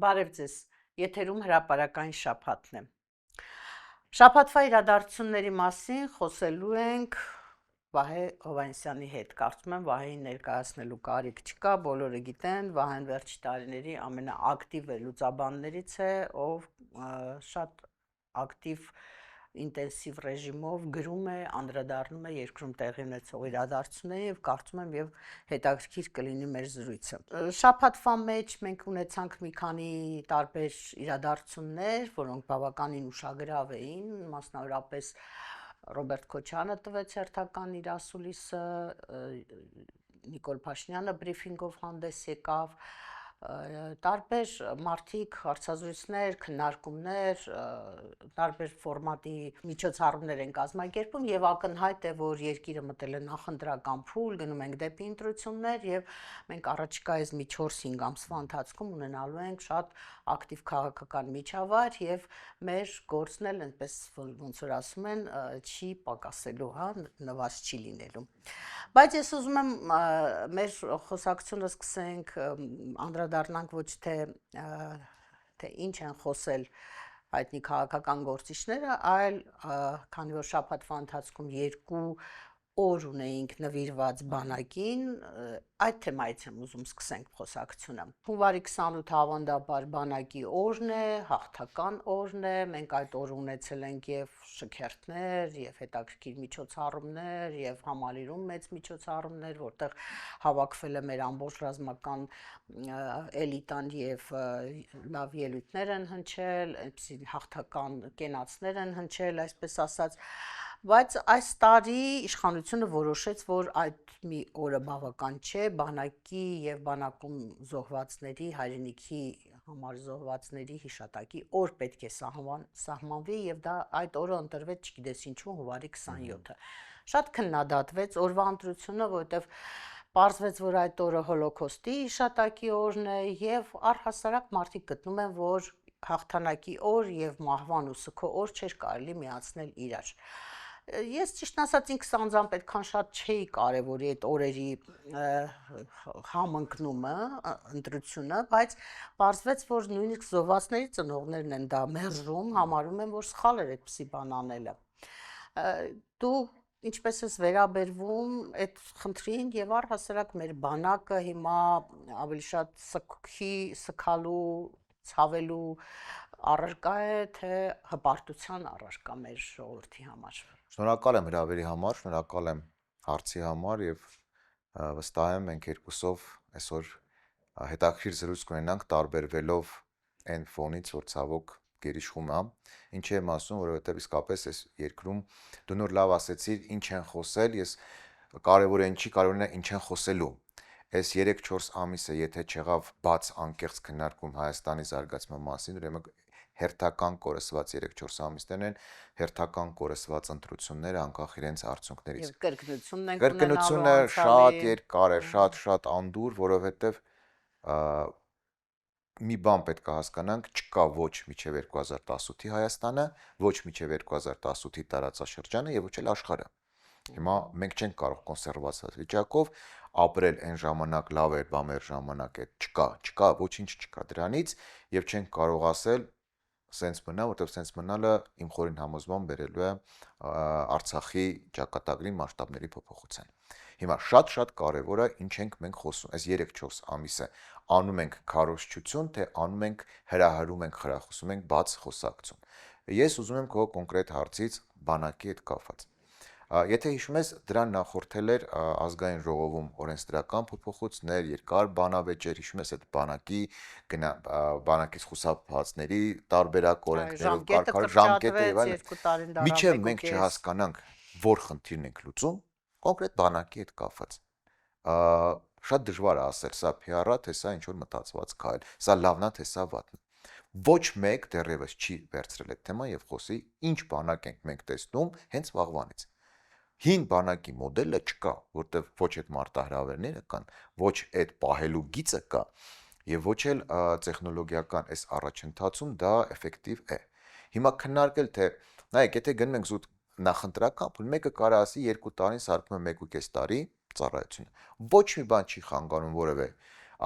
Բարև ձեզ, եթերում հրապարակային շաբաթն է։ Շաբաթվա իրադարձությունների մասին խոսելու ենք Վահե Հովհաննիսյանի հետ։ Կարծում եմ Վահեին ներկայացնելու կարիք չկա, բոլորը գիտեն, Վահեն վերջի տարիների ամենաակտիվ լուծաբաններից է, ով շատ ակտիվ ինտենսիվ ռեժիմով գրում է, անդրադառնում է երկրում տեղի ունեցող իրադարձություններին եւ կարծում եմ եւ հետաքրքիր կլինի մեր զրույցը։ Շաբաթվա մեջ մենք ունեցանք մի քանի տարբեր իրադարձություններ, որոնք բավականին ուշագրավ էին, մասնավորապես Ռոբերտ Քոչյանը տվեց հերթական իր ասուլիսը, Նիկոլ Փաշինյանը բրիֆինգով հանդես եկավ, տարբեր մարդիկ, հարցազրույցներ, քննարկումներ, տարբեր ֆորմատի միջոցառումներ են կազմակերպում եւ ակնհայտ է, որ երկիրը մտել է նախընտրական փուլ, գնում ենք դեպի ընտրություններ եւ մենք առաջիկա այս մի 4-5 ամսվա ընթացքում ունենալու ենք շատ ակտիվ քաղաքական միջավայր եւ մեր գործն էլ այնպես ոնց որ ասում են չի պակասելու, հա, նվազ չի լինելու։ Բայց ես ուզում եմ մեր խոսակցությունը սկսենք անդրադառնանք ոչ թե ինչ են խոսել հայտնի քաղաքական գործիչները, այլ քանի որ շաբաթվա ընթացքում 2 օր ունեինք նվիրված բանակին, այդ թեմայից եմ ուզում սկսենք խոսակցությունը։ Հունվարի 28 հավանդաբար բանակի օրն է, հաղթական օրն է, մենք այդ օրը ունեցել ենք եւ շքերթներ, եւ հետաքրքիր միջոցառումներ, եւ համալիրում մեծ միջոցառումներ, որտեղ հավաքվել է մեր ամբողջ ռազմական էլիտան եւ լավ ելույթներ են հնչել, այնպիսի հաղթական կենացներ են հնչել, այսպես ասած, բայց այս տարի իշխանությունը որոշեց, որ այդ մի օրը բավական չէ, բանակի եւ բանակում զոհվածների, հայրենիքի համար զոհվածների հիշատակի օր պետք է սահմանվի եւ դա այդ օրը ընտրվեց, չգիտես ինչու, հունվարի 27-ը։ Շատ քննադատվեց օրվա ընտրությունը, որովհետեւ պարզվեց, որ այդ օրը հոլոկոստի հիշատակի օրն է եւ առհասարակ մարդիկ գտնում են, որ հաղթանակի օր եւ մահվան ու սգո օր չէր կարելի միացնել իրար։ Ես ճիշտ ասած ինքս անձամբ այդքան շատ չէի կարևորի այդ օրերի համընկնումը, ընտրությունը, բայց պարզվեց, որ նույնիսկ զոհվածների ծնողներն են դա մերժում, համարում են, որ սխալ էր այդպիսի բան անելը։ Դու ինչպես ես վերաբերվում այդ խնդրին եւ առհասարակ մեր բանակը հիմա ավելի շատ սգալու, ցավելու առարկա է, թե հպարտության առարկա մեր ժողովրդի համար։ Շնորհակալ եմ հրավերի համար, շնորհակալ եմ հարցի համար եւ վստահ եմ մենք երկուսով այսօր հետաքրքիր զրույց կունենանք տարբերվելով այն ֆոնից, որ ցավոք գերիշխում է, ինչ եմ ասում, որովհետեւ իսկապես այս երկրում դու նոր լավ ասեցիր, ինչ են խոսել, ես կարևոր է ինչի, կարևորն է ինչ են խոսելու։ Այս 3-4 ամիսը եթե չեղավ բաց անկեղծ քննարկում Հայաստանի զարգացման մասին, ուրեմն հերթական կորսված 3-4 ամիսներն են, հերթական կորսված ընտրությունները անկախ իրենց արդյունքներից։ Եվ կրկնությունն են կրկնությունը շատ երկար է, շատ անդուր, որովհետև մի բան պետք է հասկանանք, չկա ոչ մինչև 2018-ի Հայաստանը, ոչ մինչև 2018-ի տարածաշրջանը եւ ոչ էլ աշխարհը։ Հիմա մենք չենք կարող կոնսերվացված վիճակով ապրել այն ժամանակ լավ էր, բան մեր ժամանակ է, չկա, ոչինչ չկա դրանից եւ չենք կարող ասել սենց մնա, որտեղ սենց մնալը իմ խորին համոզմամբ բերելու է Արցախի ճակատագրի մասշտաբների փոփոխության։ Հիմա շատ կարևոր է ինչ ենք մենք խոսում, այս 3-4 ամիսը անում ենք քարոզչություն, թե անում ենք հրահրում ենք, խրախուսում ենք բաց խոսակցություն։ Ես ուզում եմ քո կոնկրետ հարցից բանակի հետ կապված։ Եթե հիշում ես, դրան նախորդել էր ազգային ժողովում օրենսդրական փոփոխություններ, երկար բանավեճեր, հիշում ես այդ բանակից խուսափվածների տարբերակ օրենքներով կարգար ժամկետը եւ այլն։ Միջև մենք չհասկանանք, որ խնդիրն ենք լուծում, կոնկրետ բանակի հետ կապված։ Շատ դժվար է ասել, սա PR-ա, թե սա ինչ որ մտածված քայլ, սա լավն է, թե սա վատն է։ Ոչ մեկ դեռևս չի վերցրել այդ թեման եւ խոսի, ինչ բանակ ենք մենք տեսնում հենց վաղվանից։ Հին բանակի մոդելը չկա, որտեղ ոչ այդ մարտահրավերները կան, ոչ այդ պահելու գիծը կա եւ ոչ էլ տեխնոլոգիական այս առաջընթացում դա էֆեկտիվ է։ Հիմա քննարկել թե նայեք, եթե գնում ենք զուտ նախընտրական, փոլ մեկը կարա ասի 2 տարին սարքում է 1.5 տարի ծառայություն։ Ոչ մի բան չի խանգարում որևէ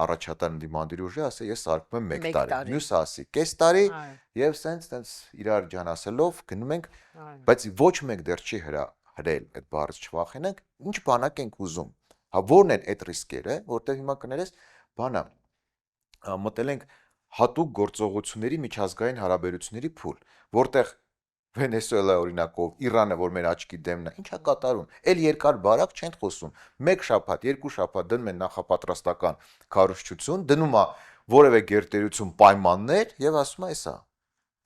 առաջատար ընդդիմադիր ուժի ասի ես սարքում եմ 1 Մեկ տարի, տարի։ մյուսը ասի կես տարի Այո, եւ սենց իրար ջանասելով գնում ենք, այո։ բայց ոչ մեկ դեռ չի հրել այդ բառից չվախենանք, ինչ բանակ ենք ուզում։ Հա ո՞րն են այդ ռիսկերը, որտեղ հիմա կներես բանա մտել ենք հատուկ գործողությունների միջազգային հարաբերությունների փուլ, որտեղ Վենեսուելա օրինակով, Իրանը, որ մեր աչքի դեմն է, ինչա կատարում։ Էլ երկար բարակ չեն խոսում։ 1 շաբաթ, 2 շաբաթ դնում են նախապատրաստական քարոզչություն, դնում է որևէ գերտերություն պայմաններ եւ ասում է էսա։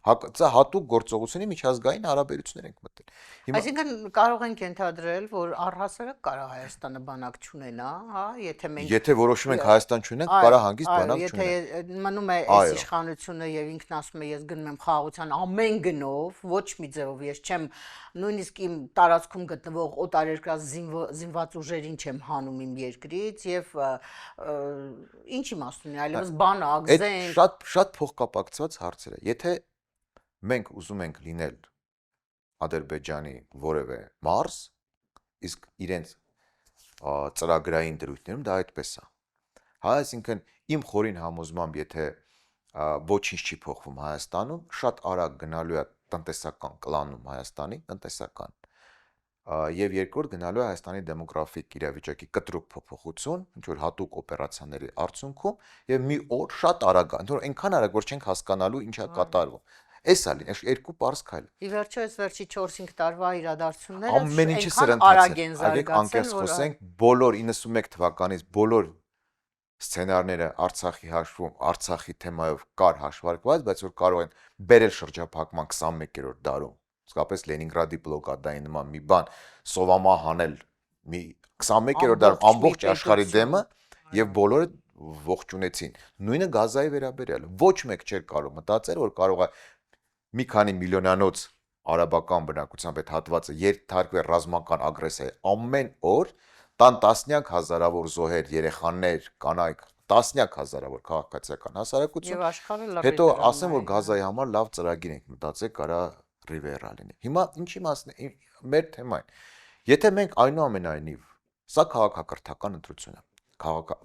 Սա հատուկ գործողությունների միջազգային հարաբերություններ ենք մտել։ Հիմա Այսինքն կարող ենք ենթադրել, որ առհասարակ կարա Հայաստանը բանակ չունենա, հա, եթե մենք եթե որոշում ենք Հայաստան չունենք, կարա հանգիստ բանակ եթե չունենք։ մնում է այս իշխանությունը եւ ինքն ասում է ես գնում եմ խաղաղության ամեն գնով, ոչ մի ձևով ես չեմ նույնիսկ իմ տարածքում գտնվող օտարերկրյա զինված ուժերին չեմ հանում իմ երկրից եւ ինչ իմաստ ունի, այլևս բանակ, Այդ զենք շատ փոխկապակցված հարցեր է։ Եթե մենք ուզում ենք լինել Ադրբեջանի որևէ մարզ, իսկ իրենց ծրագրային դրույթներում դա այդպես է։ Հա, այսինքն իմ խորին համոզմամբ, եթե ոչինչ չի փոխվում Հայաստանում, շատ արագ գնալու է տնտեսական կլանում Հայաստանի, տնտեսական, եւ երկրորդ գնալու է Հայաստանի դեմոգրաֆիկ իրավիճակի կտրուկ փոփոխություն, ինչ որ հատուկ օպերացիաների արդյունքում, եւ մի օր շատ արագ, այնքան այնքան արագ, որ չենք հասկանալու ինչա կատարվում։ Էս ալի, այս երկու պարզ քայլ։ ի վերջո այս վերջի 4-5 տարվա իրադարձությունները Ամեն ինչը այնքան արագ են Այգեք անկեղծ զարգացել, որ խոսենք, բոլոր 91 թվականից բոլոր սցենարները Արցախի հաշվում, Արցախի թեմայով կար հաշվարկված, բայց որ կարող են բերել շրջափակման 21-րդ դարում, իսկապես Լենինգրադի բլոկադային նման մի բան, սովամա հանել մի 21-րդ դարում ամբողջ աշխարհի դեմը եւ բոլորը ողջունեցին։ Նույնը Գազայի վերաբերյալ։ Ոչ մեկ չէր կարող մտածել, որ կարող է մի քանի միլիոնանոց արաբական բնակությամբ այդ հատվածը ենթարկվի ռազմական ագրեսիայի ամեն օր տան տասնյակ հազարավոր զոհեր, երեխաներ, կանայք, տասնյակ հազարավոր քաղաքացիական հասարակություն։ եւ աշխարհը լրիվ Հետո ասեմ, որ Գազայի համար լավ ծրագիր ենք մտածել, կարա Ռիվերա լինի։ Հիմա ինչի մասն է մեր թեման։ Եթե մենք այնուամենայնիվ սա քաղաքակրթական ընտրություն է։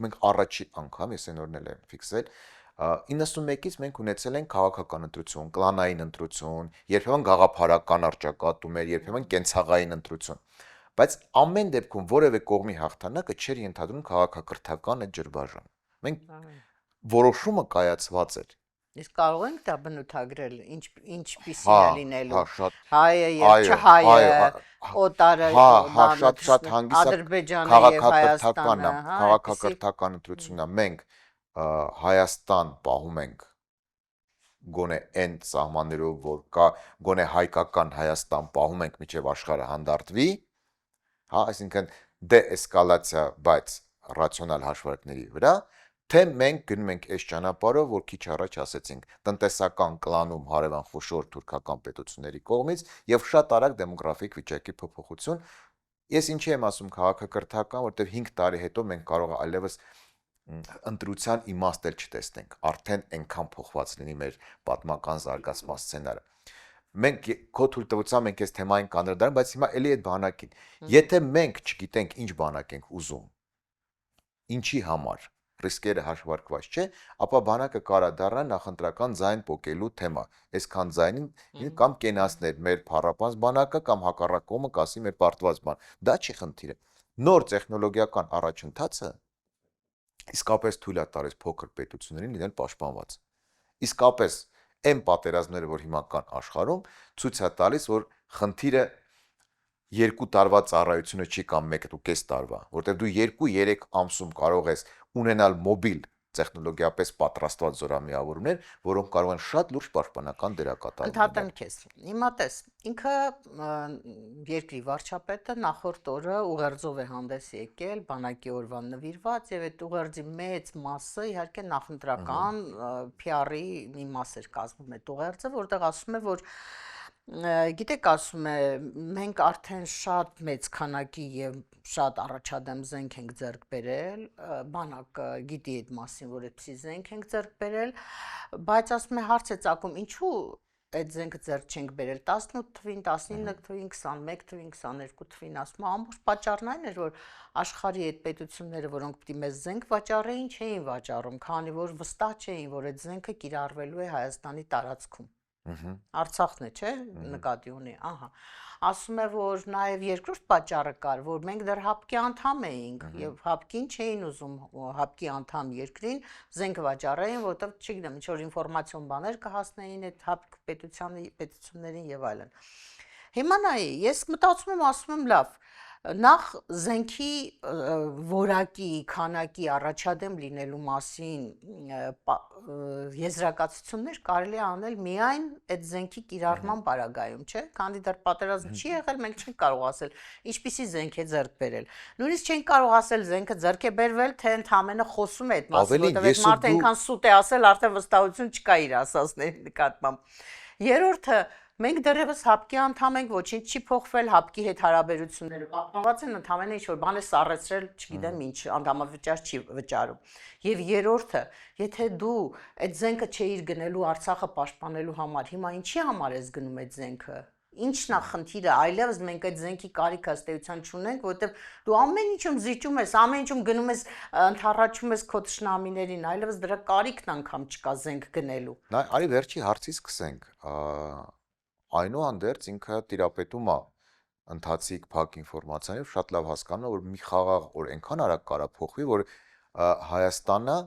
Մենք առաջի անգամ, ես այն օրն եմ ֆիքսել 91-ից մենք ունեցել ենք քաղաքական ընտրություն, կլանային ընտրություն, երբեմն գաղափարական առճակատումներ, երբեմն կենցաղային ընտրություն։ Բայց ամեն դեպքում որևէ կողմի հաղթանակը չէր ենթադրում քաղաքակրթական այդ ջրբաժան։ Մենք որոշումը կայացված էր։ Իսկ կարող ենք դա բնութագրել, ինչպիսին Հա, է լինելու հա, շատ, հայը եւ այո, չհայը, այո, օտարը, հա, շատ հանգիստ Ադրբեջանը եւ Հայաստանը, հա, քաղաքակրթական ընտրությունն է։ Մենք Հայաստան պահում ենք գոնե այն սահմաններով, որ կա, գոնե հայկական Հայաստան պահում ենք մինչև աշխարհը հանդարտվի, հա, այսինքն դե-էսկալացիա, բայց ռացիոնալ հաշվարկների վրա, թե մենք գնում ենք այս ճանապարհով, որ քիչ առաջ ասեցինք, տնտեսական կլանում հարևան խոշոր թուրքական պետությունների կողմից եւ շատ արագ դեմոգրաֆիկ վիճակի փոփոխություն։ Ես ինչի եմ ասում քաղաքակրթական, որտեղ 5 տարի հետո մենք կարող է այլևս ընտրության իմաստ էլ չտեսնենք, արդեն այնքան փոխված լինի մեր պատմական զարգացման սցենարը։ Մենք քո թույլտվությամբ մենք այս թեմային կանդրադառնանք, բայց հիմա էլի այդ բանակին։ Եթե մենք չգիտենք ինչ բանակ ենք ուզում, ինչի համար, ռիսկերը հաշվարկված չէ, ապա բանակը կարա դառնա նախընտրական ձայն պոկելու թեմա։ Այսքան ձայնին կամ կենացներ մեր փառապանց բանակը կամ հակառակ կողմը կասի մեր պարտված բան։ Դա չի խնդիրը։ Նոր տեխնոլոգիական առաջընթացը իսկապես թույլ է տալիս փոքր պետություններին լինել պաշտպանված։ Իսկապես այն պատերազմները, որ հիմա կան աշխարհում, ցույց է տալիս, որ խնդիրը 2 տարվա ծառայությունը չի կամ 1.5 տարվա, որտեղ դու 2-3 ամսում կարող ես ունենալ մոբիլ տեխնոլոգիապես պատրաստված զորամիավորումներ, որոնք կարող են շատ լուրջ պաշտպանական դերակատարում Ընդհատեմ քեզ։ Հիմա տես, ինքը երկրի վարչապետը նախորդ օրը ուղերձով է հանդես եկել բանակի օրվան նվիրված եւ այդ ուղերձի մեծ մասը իհարկե նախընտրական PR-ի մի մաս էր կազմում այդ ուղերձը, որտեղ ասում է, որ գիտեք, ասում է, մենք արդեն շատ մեծ քանակի եւ շատ առաջադեմ զենք ենք ձեռք բերել, բանակը գիտի այդ մասին, որ այդպիսի զենք ենք ձեռք բերել, բայց ասում է հարց է ծագում, ինչու այդ զենքը ձեռք չենք բերել 18 թվին, 19 թվին, 21 թվին, 22 թվին, ասում եմ, ամբողջ պատճառն այն էր, որ աշխարհի այդ պետությունները, որոնք պիտի մեզ զենք վաճառեին, չէին վաճառում, քանի որ վստահ չէին, որ այդ զենքը կիրառվելու է Հայաստանի տարածքում։ Արցախն է, չէ՞, նկատի ունի, ահա։ Ասում է, որ նաև երկրորդ պատճառը կար, որ մենք դեռ ՀԱՊԿ-ի անդամ էինք եւ ՀԱՊԿ-ին չէին ուզում ՀԱՊԿ-ի անդամ երկրին զենք վաճառեին, որովհետեւ չգիտեմ, ինչ որ ինֆորմացիոն բաներ կհասնեին այդ ՀԱՊԿ պետություններին եւ այլն։ Հիմա նայի, ես մտածում եմ, ասում եմ, լավ, նախ զենքի որակի, քանակի առաջադեմ լինելու մասին եզրակացություններ կարելի է անել միայն այդ զենքի կիրառման պարագայում, չէ՞, քանի դեռ պատերազմ չի եղել, մենք չենք կարող ասել ինչպիսի զենք է ձեռք բերել։ Նույնիսկ չենք կարող ասել զենքը ձեռք է բերվել, թե ընդհանրապես խոսում է այդ մասին, որտեղ այդ մարդը այնքան սուտ է ասել, արդեն վստահություն չկա իր ասածների նկատմամբ։ Երրորդը մենք դեռևս ՀԱՊԿ-ի անդամ ենք, ոչինչ չի փոխվել, ՀԱՊԿ-ի հետ հարաբերությունները պահպանված են, ընդհանրապես ինչ որ բան է սառեցրել, չգիտեմ ինչ, անդամավճար չի վճարում։ Եվ երրորդը, եթե դու այդ զենքը չէիր գնելու Արցախը պաշտպանելու համար, հիմա ինչի համար ես գնում այդ զենքը։ Ինչն է խնդիրը, այլևս մենք այդ զենքի կարիք ըստեյության չունենք, որովհետև դու ամեն ինչում զիջում ես, ամեն ինչում գնում ես, ընդառաջում ես քո թշնամիներին, այլևս դրա կարիքն անգամ չկա զենք գնելու։ Նա արի վերջի հարցից սկսենք։ Այնուհանդերձ ինքը տիրապետում է ընթացիկ փակ ինֆորմացիաներով շատ լավ հասկանում է, որ մի խաղաղ օր այնքան արագ կարա փոխվի, որ Հայաստանը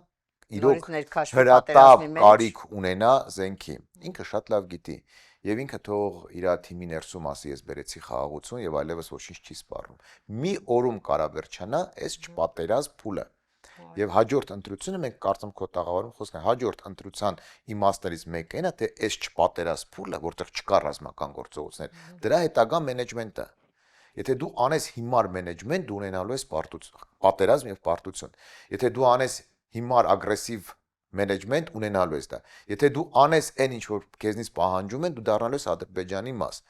իրոք հրատապ կարիք ունենա զենքի։ Ինքը շատ լավ գիտի եւ ինքը թող իր թիմի ներսում ասի, ես բերեցի խաղաղություն եւ այլևս ոչինչ չի սպառնում։ Մի օրում կարա վերջանա այս չպատերազմ փուլը։ Եվ հաջորդ ընտրությունը մենք կարծում քո տաղավարում խոսք են հաջորդ ընտրության իմաստներից մեկը այն է թե այս չպատերազմ փուլը, որտեղ չկա ռազմական գործողություններ, դրա հետագա մենեջմենտը։ Եթե դու անես հիմար մենեջմենտ, դու ունենալու ես պատերազմ եւ պարտություն։ Եթե դու անես հիմար ագրեսիվ մենեջմենտ, ունենալու ես դա։ Եթե դու անես այն ինչ որ քեզնից պահանջում են, դու դառնալու ես Ադրբեջանի մաս։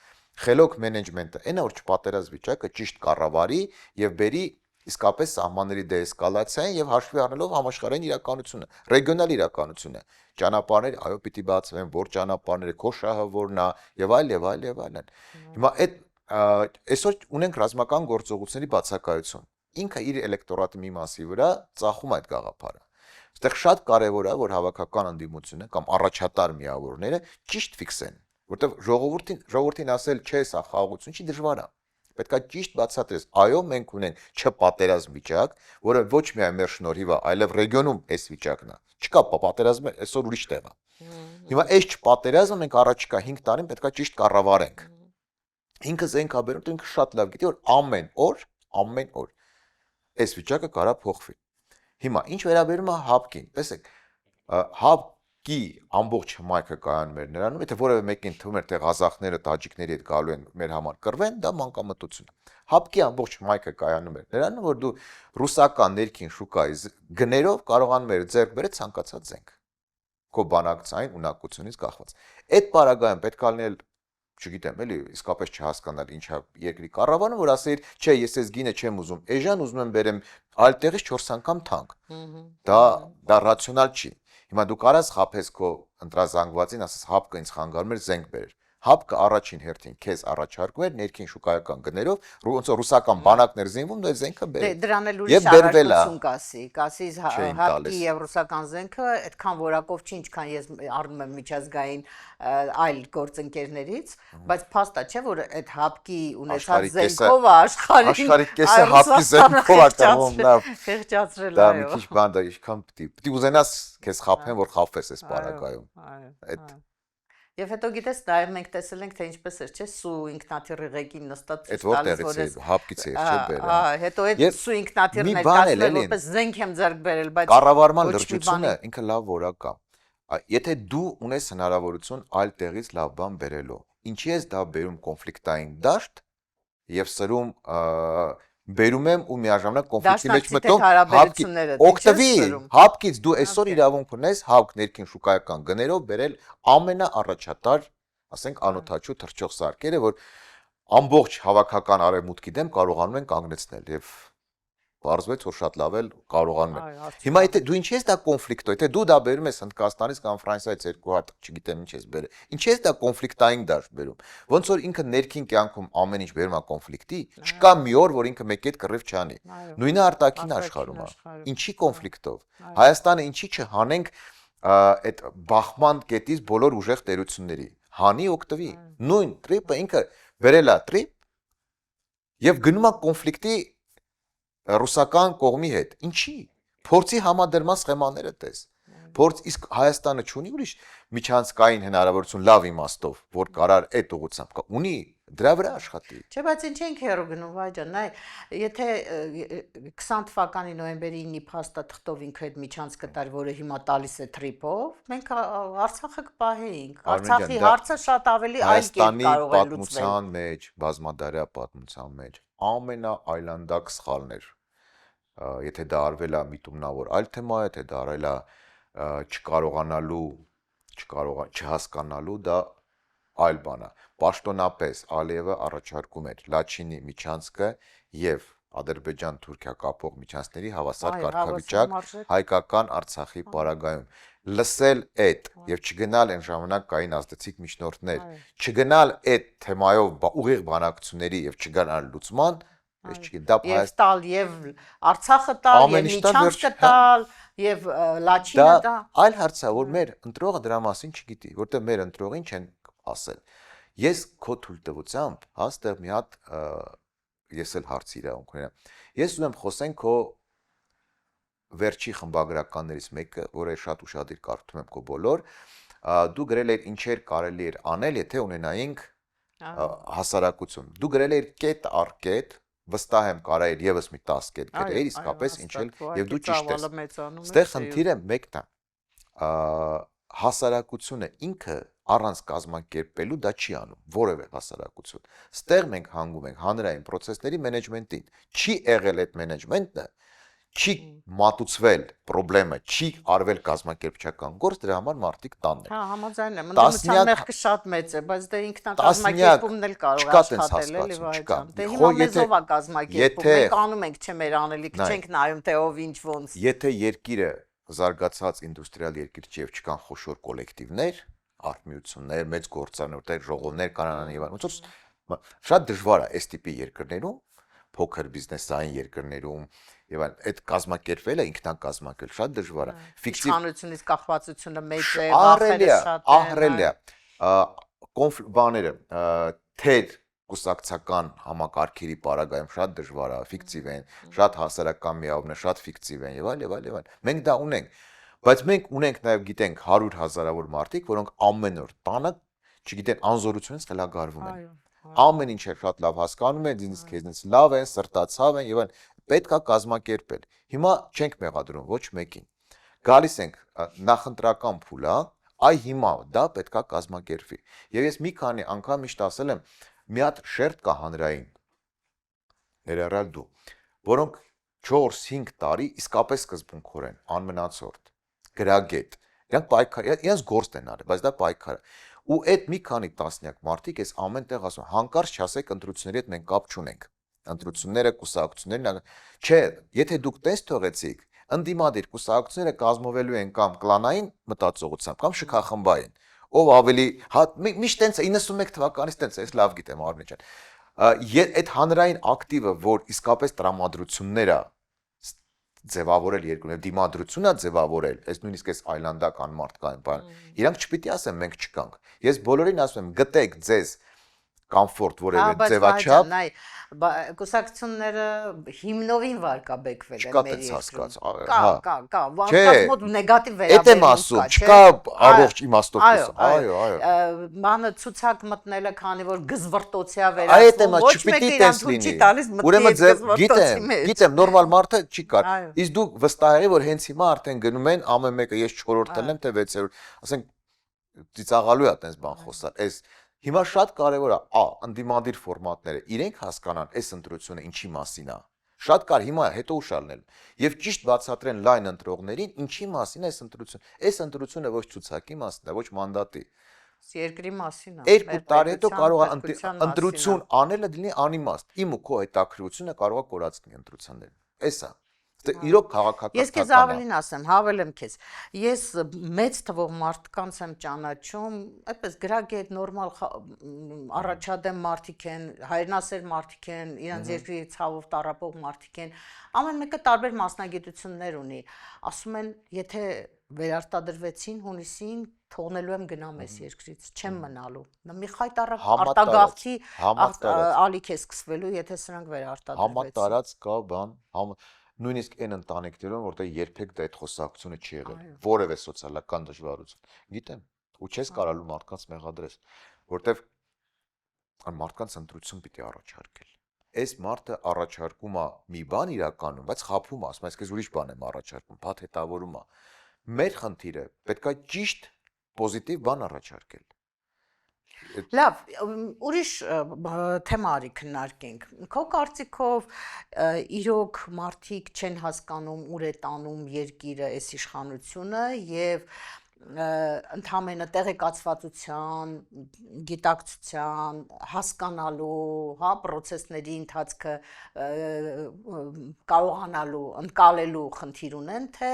Խելոք մենեջմենտը այն է որ չպատերազմ վիճակը ճիշտ կառավարի եւ բերի իսկապես սահմանների դեէսկալացիային եւ հաշվի առնելով համաշխարհային իրականությունը, ռեգիոնալ իրականությունը, ճանապարհներ, այո, պիտի բացվեն, որ ճանապարհները, քո շահը որն է եւ այլ եւ այլ եւ այլն։ Հիմա այդ այսօր ունենք ռազմական գործողությունների բացակայություն։ Ինքը իր էլեկտորատի մի մասի վրա ծախում այդ գաղափարը։ Այստեղ շատ կարեւոր է, որ հավաքական ընդդիմությունը կամ առաջատար միավորները ճիշտ ֆիքսեն, որտեղ ժողովրդին ասել, չէ, սա խաղաղություն չի դժվար է։ Պետք է ճիշտ բացատրես, այո, մենք ունենք չպատերազմ վիճակ, որը ոչ միայն մեր շնորհիվ է, այլև ռեգիոնում այս վիճակն է։ Չկա պատերազմը, այսօր ուրիշ տեղ է։ Հիմա այս չպատերազմը մենք առաջիկա 5 տարին պետք է ճիշտ կառավարենք։ Ինքը զենքաբերում, ինքը շատ լավ գիտի, որ ամեն օր այս վիճակը կարա փոխվի։ Հիմա ինչ վերաբերում է ՀԱՊԿ-ին, տեսեք, ՀԱՊԿ-ի ամբողջ հմայքը կայանում էր նրանում, եթե որևէ մեկին թվում էր թե ղազախները, տաջիկների հետ գալու են մեր համար կռվեն, դա մանկամտություն է։ ՀԱՊԿ-ի ամբողջ հմայքը կայանում էր նրանում, որ դու ռուսական ներքին շուկայի գներով կարողանում ես ձեռք բերել ցանկացած զենք։ Քո բանակցային ունակությունից կախված։ Այդ պարագայում պետք է լինել, չգիտեմ, էլի իսկապես չհասկանալ ինչա երկրի կառավարումը, որ ասեիր, չէ, ես այս գինը չեմ ուզում, էժան ուզում եմ բերեմ այլ տեղից 4 անգամ թանկ։ Դա ռացիոնալ չի։ Հիմա դու կարաս խափես քո ընտրազանգվածին, ասես ՀԱՊԿ-ը ինձ խանգարում էր զենք բերել։ ՀԱՊԿ-ը առաջին հերթին քեզ առաջարկում էր ներքին շուկայական գներով, ոնց որ ռուսական բանակներ զինվում, դու զենքը բերել։ Դրան էլ ուրիշ առարկություն կասի ՀԱՊԿ-ի եւ ռուսական զենքը այդքան որակով չի, ինչքան ես առնում եմ միջազգային այլ գործընկերներից, բայց փաստա չէ, որ այդ ՀԱՊԿ-ի ունեցած զենքով աշխարհի կեսը ՀԱՊԿ-ի զենքով ակտիվում լավ խեղճացրել, դա մի քիչ բան դա ինչքան պիտի ուզենաս քեզ խափեն, որ խափես այս պարագայում։ Այդ Եվ հետո գիտես, նաև մենք տեսել ենք, թե ինչպես էր, չէ, սու ինքնաթիռի ղեկին նստած ցույց տալիս, որ ես ՀԱՊԿ-ից էր, չէ, բերել։ Հետո այդ սու ինքնաթիռն էր կազմել, որպես զենք եմ ձեռք բերել, բայց կառավարման լրջությունը ինքը լավ որակ է։ Եթե դու ունես հնարավորություն այլ տեղից լավ բան բերելու, ինչի ես դա բերում կոնֆլիկտային դաշտ եւ սրում բերում եմ ու միաժամանակ կոնֆլիկտի մեջ մտնում օգտվի ՀԱՊԿ-ից դու այսօր իրավունք ունես ՀԱՊԿ ներքին շուկայական գներով բերել ամենաառաջատար, ասենք անօթաչու թռչող սարքերը, որ ամբողջ հավաքական արևմուտքի դեմ կարողանում են կանգնեցնել եւ Պարզվեց, որ շատ լավ էլ կարողանում են։ Այո, արդյոք Հիմա եթե դու ինչ ես դա կոնֆլիկտո, եթե դու դա բերում ես Հնդկաստանից կամ Ֆրանսիայից երկու հատ, չգիտեմ ինչ ես բերել, ինչ ես դա կոնֆլիկտային դաշտ բերում։ Ոնց որ ինքը ներքին կյանքում ամեն ինչ բերում է կոնֆլիկտի, չկա մի օր, որ ինքը մեկ այդ կռիվ չանի։ Այո, Նույնը արտաքին աշխարհում է։ Ինչի կոնֆլիկտով։ Հայաստանը ինչի չհանենք այդ բախման կետից բոլոր ուժեղ տերությունների։ Հանի օգտվի։ Նույն տրիպը ինքը բերել է տրիպ եւ գնում է կոնֆլիկտի ռուսական կողմի հետ։ Ինչի։ Փորձի համադրման սխեմաները տես։ Փորձ իսկ Հայաստանը չունի ուրիշ միջանցքային հնարավորություն լավ իմաստով, որ կարար այդ ուղղությամբ ունի դրա վրա աշխատի։ Չէ, բայց ինչ ենք հեռու գնում, Վայջան, այ եթե 20 թվականի նոյեմբերի 9-ի փաստաթղթով ինքը այդ միջանցքը տար, որը հիմա տալիս է տրիպով, մենք Արցախը կպահեինք։ Արցախի հարցը շատ ավելի այլ կերպ կարող է լուծվել։ Պատմության մեջ, բազմադարյա պատմության մեջ ամենաայլանդակ սխալն էր։ Եթե դա արվել է միտումնավոր այլ թեմա, եթե դա արել է չհասկանալու, դա այլ բան է։ Պաշտոնապես Ալիևը առաջարկում էր Լաչինի միջանցքը եւ Ադրբեջան-Թուրքիա կապող միջանցքների հավասար կարգավիճակ հայկական Արցախի պարագայում լսել այդ եւ չգնալ այն ժամանակ կային ազդեցիկ միջնորդներ, չգնալ այդ թեմայով ուղիղ բանակցությունների եւ չգնալ լուծման, ես չգիտեմ, դա եւ տալ եւ Արցախը տալ եւ միջանցքը տալ եւ Լաչինը դա այլ հարց է, որ մեր ընտրողը դրա մասին չգիտի, որտեղ մեր ընտրողին չեն ասել։ Ես քո թույլտվությամբ հաստեղ մի հատ ես էլ հարցի իրավունք ունեմ։ Ես ուզում եմ խոսենք քո վերջի խմբագրականներից մեկը, որը շատ ուշադիր կարդում եմ քո բոլոր, դու գրել ես ինչեր կարելի էր անել, եթե ունենայինք հասարակություն։ Դու գրել ես կետ առ կետ, վստահ եմ կարա էր եւս մի 10 կետ գրել, իսկապես ինչ էլ եւ դու ճիշտ ես։ Այստեղ խնդիրը մեկն է։ Հասարակությունը ինքը առանց կազմակերպելու դա չի անում, որևէ հասարակություն։ Ստեղ մենք հանգում ենք հանրային process-ների մենեջմենտին։ Չի եղել այդ մենեջմենտը, չի մատուցվել խնդրը, չի արվել կազմակերպչական գործ, դրա համար մարդիկ տանն են։ Հա, համաձայն եմ, ընդդիմության մեղքը շատ մեծ է, բայց դե ինքնակազմակերպումն էլ կարող է աշխատել, էլի Վահեջան։ Դե հիմա մեզով է կազմակերպում, մենք անում ենք, չէ, մեր անելիքը չենք նայում, թե ով ինչ ոնց։ Եթե երկիրը զարգացած ինդուստրիալ երկիր չի եւ չկան խոշոր կոլեկտիվներ, արտմիություններ, մեծ գործարաններ, ժողովներ կանանան եւ այլն, ոնց որ շատ դժվար է այս տիպի երկրներում, փոքր բիզնեսային երկրներում եւ այլն, այդ կազմակերպելը ինքնակազմակերպել շատ դժվար է։ Իշխանությունից կախվածությունը մեծ է, վախերը շատ են։ Ահռելի է։ Բաները, թեր կուսակցական համակարգերի պարագայում շատ դժվար է, ֆիկտիվ են, շատ հասարակական միավորներ, շատ ֆիկտիվ են եւ այլ եւ այլ եւ այլ։ Մենք դա ունենք, բայց մենք ունենք նաեւ գիտենք 100 հազարավոր մարդիկ, որոնք ամեն օր տանը, չգիտեն, անզորությունից խելագարվում են։ Ամեն ինչ շատ լավ հասկանում են, ինձ քեզնից լավ են, սրտացավ են եւ այլ։ Պետք է կազմակերպել։ Հիմա չենք մեղադրում ոչ մեկին։ Գալիս ենք նախընտրական փուլա, այ հիմա դա պետք է կազմակերպվի։ Եվ ես մի քանի անգամ միշտ ասել եմ, մի հատ շերտ կա հանրային, ներառյալ դու, որոնք 4-5 տարի իսկապես սկզբունքորեն, անմնացորդ, գրագետ, իրենց գործ են արել, բայց դա պայքար է։ Ու այդ մի քանի տասնյակ մարդիկ էս ամեն տեղ ասում, հանկարծ չասեք ընտրությունների հետ մենք կապ չունենք։ Ընտրությունները, կուսակցություններն, չէ, եթե դուք տես թողեցիք, ընդդիմադիր կուսակցությունները կազմվելու են կամ կլանային մտածողությամբ, կամ շքախմբային, ով ավելի, միշտ տենց է 91 թվականից տենց է, ես լավ գիտեմ Արմեն ջան։ Այդ հանրային ակտիվը, որ իսկապես տրամադրություններ է ձևավորել երկրում, դիմադրություն է ձևավորել, այս նույնիսկ այս այլանդական մարդկային բան, իրանք չպիտի ասեն մենք չկանք։ Ես բոլորին ասում եմ, գտեք ձեզ կոմֆորտ որևէ ձևաչափ, կուսակցությունները հիմնովին վարկաբեկվել են մեր երկրում։ Կա, մոտ նեգատիվ վերաբերում կա։ Էդ եմ ասում, չկա առողջ իմաստով կուսակցություն։ Այո։ Բանը ցուցակ մտնելը, քանի որ գզվռտոցիա վերածվում, ոչ մեկը իրան թույլ չի տալիս մտնի գիտեմ, նորմալ մարդը չի կար։ Իսկ դու վստահ եղի, որ հենց հիմա արդեն գնում են ամեն մեկը, ես 4-րդն եմ, թե 6-րդ, ասենք ծիծաղալու է այդպես բան խոսալ։ Այս հիմա շատ կարևոր է, ընդդիմադիր ֆորմատները իրենք հասկանան այս ընտրությունը ինչի մասին է։ Շատ կար հիմա հետո ուշալնել եւ ճիշտ բացատրեն լայն ընտրողներին ինչի մասին է այս ընտրությունը։ Այս ընտրությունը ոչ ցուցակի մասին է, ոչ մանդատի։ Երկրի մասին է։ 2 տարի հետո կարող է ընտրություն անելը լինի անիմաստ։ Իմ ու քո հետաքրքրությունը կարող է կորածնի ընտրություններին։ էսա։ Դե իրոք քաղաքական Ես քեզ ավելին ասեմ, հավելեմ քեզ։ Ես մեծ թվով մարդկանց եմ ճանաչում, այդպես գրագետ նորմալ առաջադեմ մարդիկ են, հայրենասեր մարդիկ են, իրենց երկրի ցավով տառապող մարդիկ են, ամեն մեկը տարբեր մասնագիտություններ ունի։ Ասում են, եթե վերարտադրվեցին հունիսին, թողնելու եմ գնամ այս երկրից, չեմ մնալու։ Մի խայտարակ արտագաղթի ալիք է սկսվելու, եթե սրանք վերարտադրվեցին։ Համատարած կա բան, նույնիսկ այն ընտանիքներում, որտեղ երբեք դա այդ խոսակցությունը չի եղել, որևէ սոցիալական դժվարություն։ Գիտեմ, ու չես կարալու մարդկանց մեղադրես, որտեղ մարդկանց ընտրություն պիտի առաջարկել։ Այս մարդը առաջարկում է մի բան իրականում, բայց խափում է, ասում է, ես ուրիշ բան եմ առաջարկում, փաթեթավորում է։ Մեր խնդիրը պետքա ճիշտ պոզիտիվ բան առաջարկել։ Լավ, ուրիշ թեմա արի քննարկենք։ Քո կարծիքով իրոք մարդիկ չեն հասկանում ուր է տանում երկիրը այս իշխանությունը եւ ընդհանրապես տեղեկացվածության, գիտակցության, հասկանալու, հա, process-ների ընթացքը կարողանալու, ընկալելու խնդիր ունեն, թե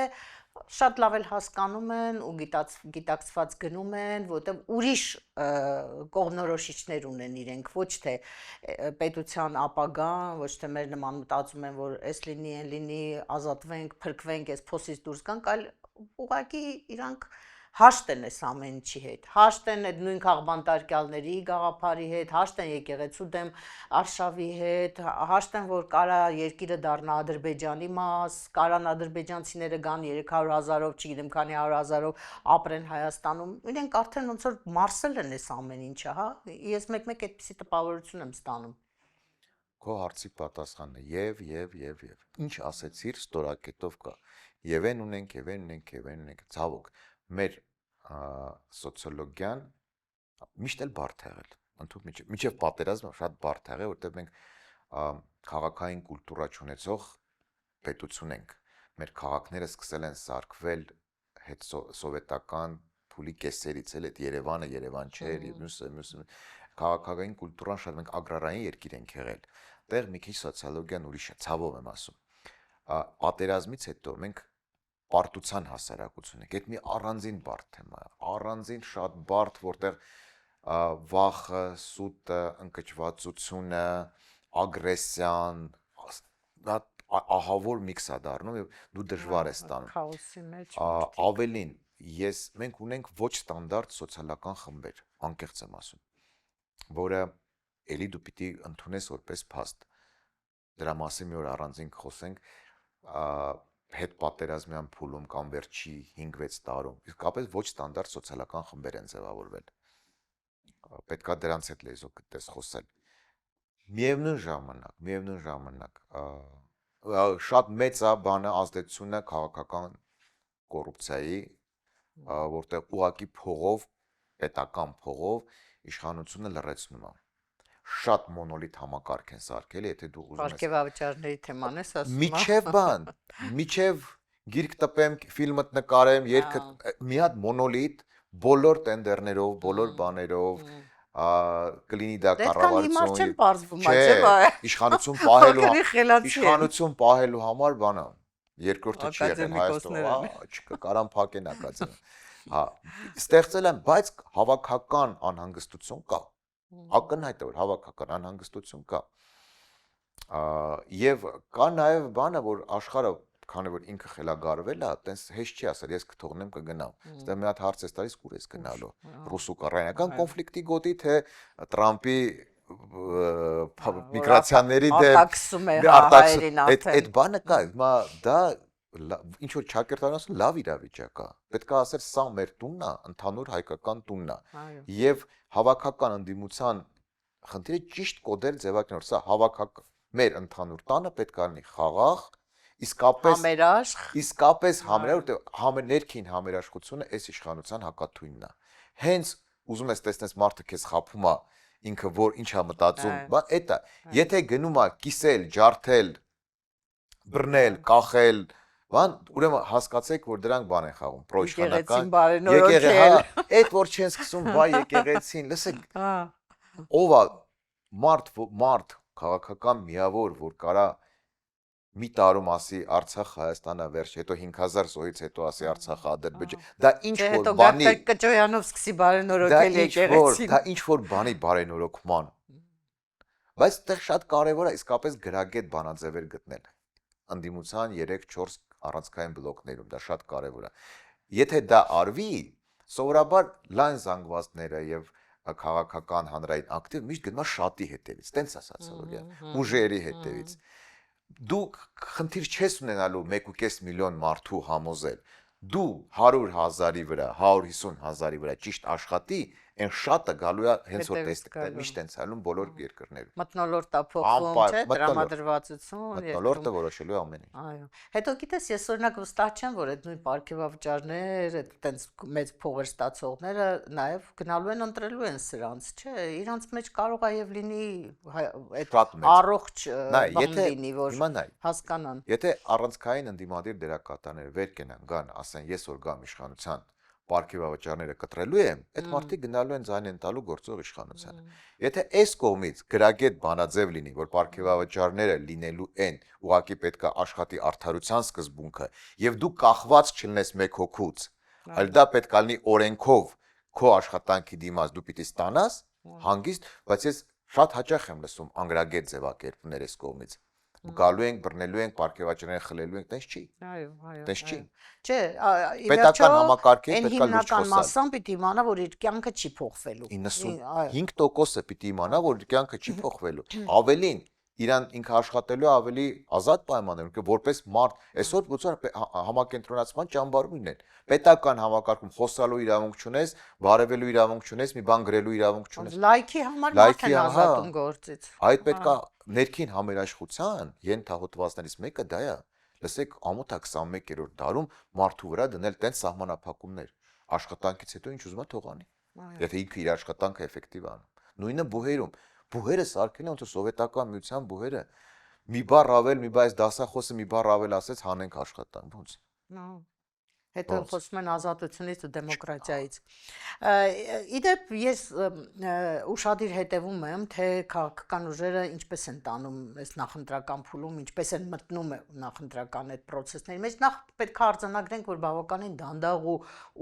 շատ լավ էլ հասկանում են ու գիտակցված գնում են, որտեղ ուրիշ կողմնորոշիչներ ունեն իրենք, ոչ թե պետության ապագան, ոչ թե մեր նման մտածում են, որ այս լինի, այն լինի, ազատվենք, փրկվենք, այս փոսից դուրս գանք, այլ ուղղակի իրանք հաշտ են այս ամեն ինչի հետ, հաշտ են այդ նույն քաղբանտարկյալների գաղափարի հետ, հաշտ են եկեղեցու դեմ արշավի հետ, հաշտ են, որ կարա երկիրը դառնա Ադրբեջանի մաս, կարան ադրբեջանցիները գան 300,000-ով, չգիտեմ քանի 100,000-ով ապրեն Հայաստանում, իրենք արդեն ոնց որ մարսել են այս ամեն ինչը, հա, ես մեկ-մեկ այդպիսի տպավորություն եմ ստանում։ Քո հարցի պատասխանն է եւ ինչ ասեցիր ստորակետով կա։ Եվ այն ունենք, ցավոք, մեր սոցիոլոգիան միշտ էլ բարդ է եղել։ Ընդհանուր միջև պատերազմը շատ բարդ է եղել, որտեղ մենք քաղաքային կուլտուրա չունեցող պետություն ենք։ Մեր քաղաքները սկսել են սարքվել հետ սովետական փուլի կեսերից էլ այդ Երևանը Երևան չէր, եւ մյուսը քաղաքային կուլտուրան շատ մենք ագրարային երկիր ենք եղել։ Տեղ մի քիչ սոցիոլոգիան ուրիշ է, ցավով եմ ասում։ Պատերազմից հետո մենք պարտության հասարակություն ենք։ Այդ մի առանձին բարդ թեմա է, առանձին շատ բարդ, որտեղ վախը, սուտը, ընկճվածությունը, ագրեսիան, դա ահավոր միքս է դառնում եւ դու դժվար ես ստանում։ Քաոսի մեջ։ Ավելին, մենք ունենք ոչ ստանդարտ սոցիալական խմբեր, անկեղծ եմ ասում, որը էլի դու պիտի ընդունես որպես փաստ։ Դրա մասին մի օր առանձին խոսենք, հետ պատերազմյան փուլում կամ վերջի 5-6 տարում իսկապես ոչ ստանդարտ սոցիալական խմբեր են ձևավորվել։ Պետքա դրանց հետ լեզու գտես խոսել։ Միևնույն ժամանակ շատ մեծ է բանը ազդեցությունը քաղաքական կոռուպցիայի, որտեղ ուղակի փողով, պետական փողով իշխանությունը լրացնում է։ Շատ մոնոլիտ համակարգ են սարքել, եթե դու ուզում ես Պարգևավճարների թեման ես ասում։ Միջև գիրք տպեմ, ֆիլմդ նկարեմ, երգը մի հատ մոնոլիտ բոլոր տենդերներով, բոլոր բաներով կլինի դա կառավարություն։ Իշխանություն պահելու համար բանա։ Երկրորդը չի եղել Հայաստանում, չկարան փակեն ակադեմիա։ Հա, ստեղծել են, բայց հավաքական անհանգստություն կա։ Ակնհայտ է, որ հավաքական անհանգստություն կա։ Եվ կա նաև բանը, որ աշխարհը, քանի որ ինքը խելագարվել է, տենց հեշտ չի ասել, ես կթողնեմ կգնամ։ Այստեղ մի հատ հարց է տալիս, ուր ես գնալու։ Ռուս-ուկրաինական կոնֆլիկտի գոտի, թե Տրամպի միգրացիաների դեմ արտաքսում է այդ բանը կա, հիմա դա ինչ որ ճակերտան ասում, լավ իրավիճակ է։ Պետք է ասել, սա մեր տունն է, ընդհանուր հայկական տունն է։ Եվ հավաքական ընդդիմության խնդիրը ճիշտ կոդել ձևակերպել, սա հավաքական մեր ընդհանուր տանը պետք է լինի խաղաղ, իսկապես համերաշխ, որտեղ ներքին համերաշխությունը այս իշխանության հակաթույնն է։ Հենց ուզում ես տեսնես մարդը քեզ խափում է, ինքը որ ինչ է մտածում, բան էդ է։ Եթե գնում է կիսել, ջարդել, բռնել, կախել, բան, ուրեմն հասկացեք, որ դրանք բան են խաղում, պրոիշխանական, այդ որ չեն սկսում, բայ եկեղեցին, լսեք, ով է մարդ քաղաքական միավոր, որ կարա մի տարում ասի Արցախ Հայաստանը վերջ, հետո 5000 զոհից հետո ասի Արցախը Ադրբեջան, դա ինչ Չէ, որ հետո բանի, Գարփեր Կճոյանով սկսի դա բարենորոգել ինչ որ, եկեղեցին։ դա ինչ որ բանի բարենորոգման, բայց այդտեղ շատ կարևոր է իսկապես գրագետ բանաձևեր գտնել։ Անդիմության 3-4 առանցքային բլոկներում դա շատ կարևոր է։ Եթե դա արվի, սովորաբար լայն զանգվածները եւ քաղաքական հանրային ակտիվ միշտ գնում է շատի հետևից, տենց է սոցիոլոգիան, ուժերի հետևից։ Դու խնդիր չես ունենալու 1.5 միլիոն մարդու համոզել։ Դու 100,000-ի վրա, 150,000-ի վրա ճիշտ աշխատի, այն շատը գալու է հենց որ տեսնել, միշտ տենց ալում բոլոր երկրներում։ Մթնոլորտ է փոխվում, չէ, տրամադրվածություն, մթնոլորտը որոշելու է ամեն ինչ։ Այո։ Հետո գիտես, ես օրինակ վստահ չեմ, որ այդ նույն պարգևավճարներ, այդ տենց մեծ փողեր ստացողները նաև գնալու են ընտրելու են սրանց, չէ, իրանց մեջ կարող է եւ լինի այդ առողջ բան լինի, որ հասկանան։ Եթե առանցքային ընդդիմադիր դերակատարները վեր կենան, գան, ասեն, ես որ գամ իշխանության, պարգևավճարները կտրելու եմ, այդ մարդիկ գնալու են ձայն են տալու գործող իշխանությանը։ Եթե այս կողմից գրագետ բանաձև լինի, որ պարգևավճարները լինելու են, ուղղակի պետքա աշխատի արդարության սկզբունքը, եւ դու կախված չլինես մեկ հոգուց, այլ դա պետք է լինի օրենքով քո աշխատանքի դիմաց դու պիտի ստանաս, հանգիստ, բայց ես շատ հաճախ եմ լսում անգրագետ ձևակերպներ այս կողմից։ Գալու ենք, բռնելու ենք, պարգևաճարները խլելու ենք, տես չի։ Այո, այո։ Տես չի։ Չէ, պետական համակարգի այն պետք է լուրջ հիմնական խոսալ։ մասան պիտի իմանա, որ իր կյանքը չի փոխվելու։ 95%-ը պիտի իմանա, որ իր կյանքը չի փոխվելու։ Ավելին, իրան ինքը աշխատելու ավելի ազատ պայմաններում, որպես մարդ, այսօր ոնց համակենտրոնացման ճամբարումն են։ Պետական համակարգում խոսալու իրավունք չունես, բարևելու իրավունք չունես, մի բան գրելու իրավունք չունես։ Լայքի համար մարդ են ազատում գործից։ Այդ պետքա ներքին համերաշխության ենթահոտվածներից մեկը դա է։ Լսեք, ամոթա 21-րդ դարում մարդու վրա դնել տենց սահմանափակումներ։ Աշխատանքից հետո ինչ ուզում է թողանի։ Եթե ինքը իր աշխատանքը էֆեկտիվ անում։ Նույնը բուհերում։ Բուհերը սարքել են ոնց որ սովետական միության բուհերը։ Մի բառ ավել, մի բայց դասախոսը մի բառ ավել ասեց, հանենք աշխատանք։ Ոնց։ Հետո խոսում են ազատությունից ու դեմոկրատիայից։ Իդեպ ես ուշադիր հետևում եմ, թե քաղաքական ուժերը ինչպես են տանում այս նախընտրական փուլում, ինչպես են մտնում նախընտրական այդ process-ների մեջ։ Նախ պետք է արձանագրենք, որ բավականին դանդաղ ու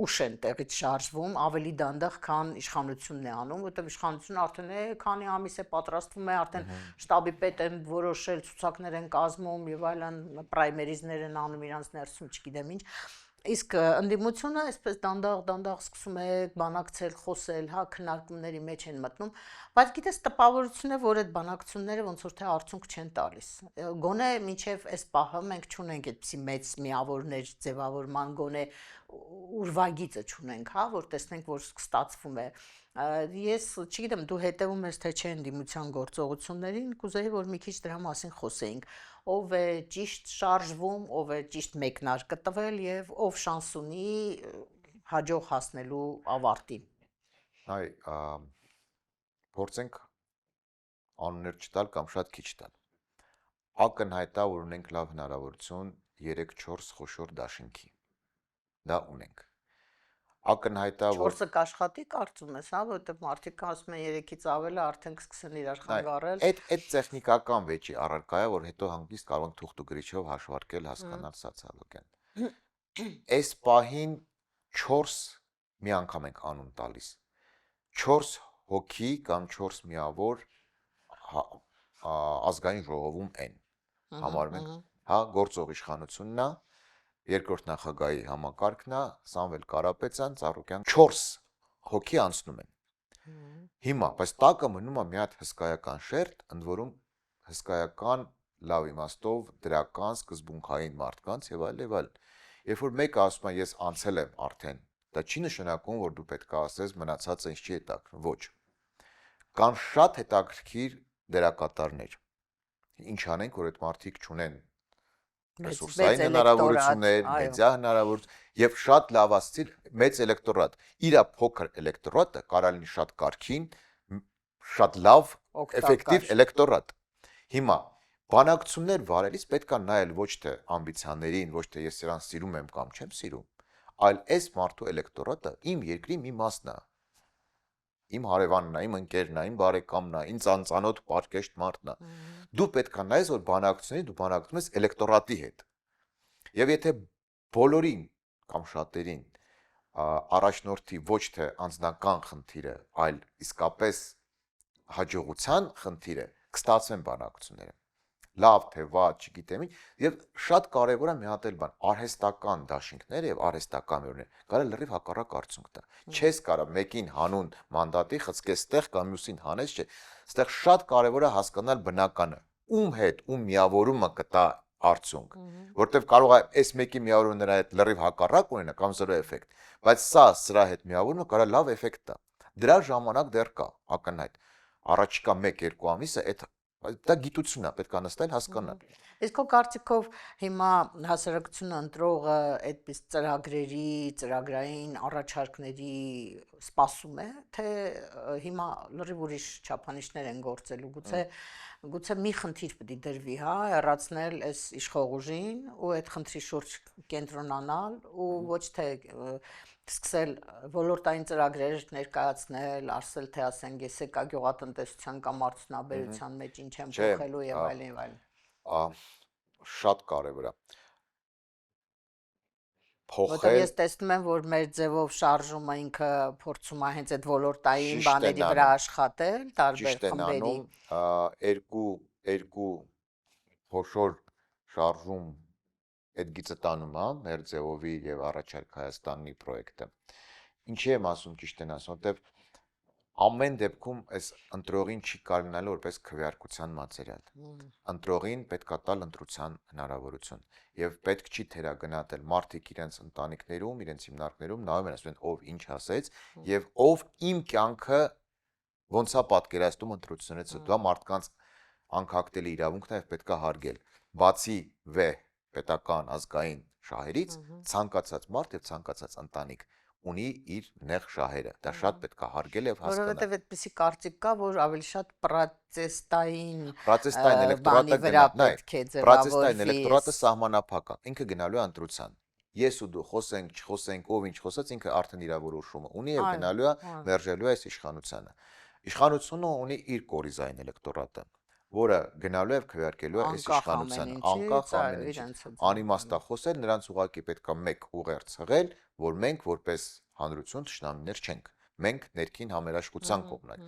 ուշ են տեղից շարժվում, ավելի դանդաղ, քան իշխանությունն է անում, որտեղ իշխանությունը արդեն քանի ամիս է պատրաստվում է, արդեն շտաբի պետ են որոշել, ցուցակներ են կազմում եւ այլն, պրայմերիզներ են անում իրանց ներսում, չգիտեմ ինչ։ Իսկ ընդդիմությունը այսպես դանդաղ սկսում է բանակցել, խոսել, հա, քննարկումների մեջ են մտնում, բայց գիտես տպավորություն է, որ այդ բանակցությունները ոնց որ թե արդյունք չեն տալիս։ Գոնե մինչև այս պահը մենք չունենք այդպիսի մեծ միավորներ ձևավորման, գոնե ուրվագիծը չունենք, հա, որ տեսնենք, որ ստացվում է։ Ես չգիտեմ, դու հետևում ես թե չէ ընդդիմության գործողություններին, կուզեի որ մի քիչ դրա մասին խոսեինք, ով է ճիշտ շարժվում, ով է ճիշտ մեկնարկը տվել եւ ով շանս ունի հաջող հասնելու ավարտին։ Այ փորձենք անուններ չտալ կամ շատ քիչ տալ։ Ակնհայտ է, որ ունենք լավ հնարավորություն 3-4 խոշոր դաշինքի։ Դա ունենք։ Ակնհայտ է, որ 4-ը կաշխատի կարծում ես, հա, որովհետեւ մարդիկ ասում են 3-ից ավելը արդեն կսկսեն իրար խանգարել։ Այդ տեխնիկական վեճի առարկա է, որ հետո հանգիստ կարող ենք թուղթուգրիչով հաշվարկել, հասկանալ սոցիոլոգիան։ Այս պահին 4 մի անգամ ենք անուն տալիս։ 4 հոգի կամ 4 միավոր ազգային ժողովում են։ Համարում ենք, հա, գործող իշխանությունն է, երկրորդ նախագահի համակարգն է, Սամվել Կարապետյան, Ծառուկյան, 4 հոգի անցնում են։ Հիմա, բայց տակը մնում է մի հատ հսկայական շերտ, ընդ որում հսկայական լավ իմաստով դրական սկզբունքային մարդկանց եւ այլ եւ այլ։ Երբ որ մեկը ասում է ես անցել եմ արդեն, դա չի նշանակում, որ դու պետք է ասես մնացածը ինչ չի հետաքրքրում, ոչ։ Կան շատ հետաքրքիր դերակատարներ։ Ինչ անենք, որ այդ մարդիկ չունեն ռեսուրսային հնարավորություններ, մեդիա հնարավորություն եւ շատ լավացիլ մեծ էլեկտորատ։ Իրա փոքր էլեկտորատը կարող լինի շատ կարքին, շատ լավ, էֆեկտիվ էլեկտորատ։ Հիմա բանակցություններ վարելիս պետք է նայել ոչ թե ամբիցիաներին, ոչ թե ես իրան սիրում եմ կամ չեմ սիրում, այլ այս մարդու էլեկտորատը իմ երկրի մի մասն է։ իմ հարևանն է, իմ ընկերն է, իմ բարեկամն է, ինձ անծանոթ պարկեշտ մարդն է։ Դու պետք է նայես, որ բանակցությունից դու բանակցում ես էլեկտորատի հետ։ Եվ եթե բոլորին կամ շատերին առաջնորդի ոչ թե անձնական խնդիրը, այլ իսկապես հաջողության խնդիրը, կստացվեն բանակցությունները։ Լավ թե վատ, չգիտեմ ինչ, եւ շատ կարեւոր է մի հատ էլ բան, արհեստական դաշինքները եւ արհեստական մյուրները կարա լրիվ հակառակ արդյունք տա։ Չես կարա մեկին հանուն մանդատի խցկես տեղ կամ մյուսին հանես, չէ։ Այստեղ շատ կարեւոր է հասկանալ բնականը, ում հետ, ում միավորումը կտա արդյունք, որտեվ կարող է այս մեկի միավորումը նրա հետ լրիվ հակառակ ունենա կամ զրո էֆեկտ, բայց սրա հետ միավորումը կարա լավ էֆեկտ տա։ Դրա ժամանակ դեռ կա ակնհայտ։ Առաջիկա 1-2 ամիսը դա գիտություն է, պետք է նստել հասկանալ։ Իսկ քո կարծիքով հիմա հասարակությունը ընտրողը այդպես ծրագրերի, ծրագրային առաջարկների սպասում է, թե հիմա լրիվ ուրիշ չափանիշներ են գործելու, գուցե մի խնդիր պետք է դրվի, հա, հեռացնել այս իշխող ուժին ու այդ խնդրի շուրջ կենտրոնանալ ու ոչ թե սկսել ոլորտային ծրագրեր ներկայացնել, ասել թե ասենք ես եկա գյուղատնտեսության կամ արդյունաբերության մեջ ինչ եմ փոխելու եւ այլն եւ այլն։ Շատ կարևոր է։ Որտեղ ես տեսնում եմ, որ մեր ձևով շարժումը ինքը փորձում է հենց այդ ոլորտային բաների վրա աշխատել, տարբեր խմբերի։ Երկու փոշոր շարժում այդ գիծը տանում է մեր ձևովի եւ առաջարկ Հայաստանի պրոյեկտը։ Ինչի եմ ասում ճիշտ են ասում, որտեվ ամեն դեպքում այս ընտրողին չի կարողանալու որպես քվեարկության մատերիալ։ Ընտրողին պետքա տալ ընտրության հնարավորություն եւ պետք չի թերագնահատել մարդիկ իրենց ընտանիքներում, իրենց հիմնարկներում նայում են ասում ով ինչ ասեց եւ ով իմ կյանքը ոնց է պատկերացնում ընտրությունից հետո մարդկանց անկախտելի իրավունքն է եւ պետքա հարգել։ Բացի վեհ պետական ազգային շահերից ցանկացած մարդ եւ ցանկացած ընտանիք ունի իր նեղ շահերը, դա շատ պետք է հարգել եւ հասկանալ։ Որովհետեւ այդպիսի կարծիք կա, որ ավելի շատ պրոցեսային էլեկտորատը պրոցեսային էլեկտորատը սահմանափակ է, ինքը գնալու է ընտրության։ Ես ու դու խոսենք, չխոսենք, ով ինչ խոսած, ինքը արդեն իր որոշումը ունի եւ գնալու է մերժելու է այս իշխանությանը։ Իշխանությունը ունի իր կորիզային էլեկտորատը, որը գնալու է քվեարկելու է այս իշխանությանը, անկախ ամեն ինչից։ Անիմաստա խոսել, նրանց ուղղակի պետքա մեկ ուղերձ հղել, որ մենք որպես հանրություն ճշնամիներ չենք։ Մենք ներքին համերաշխության կողմն ենք։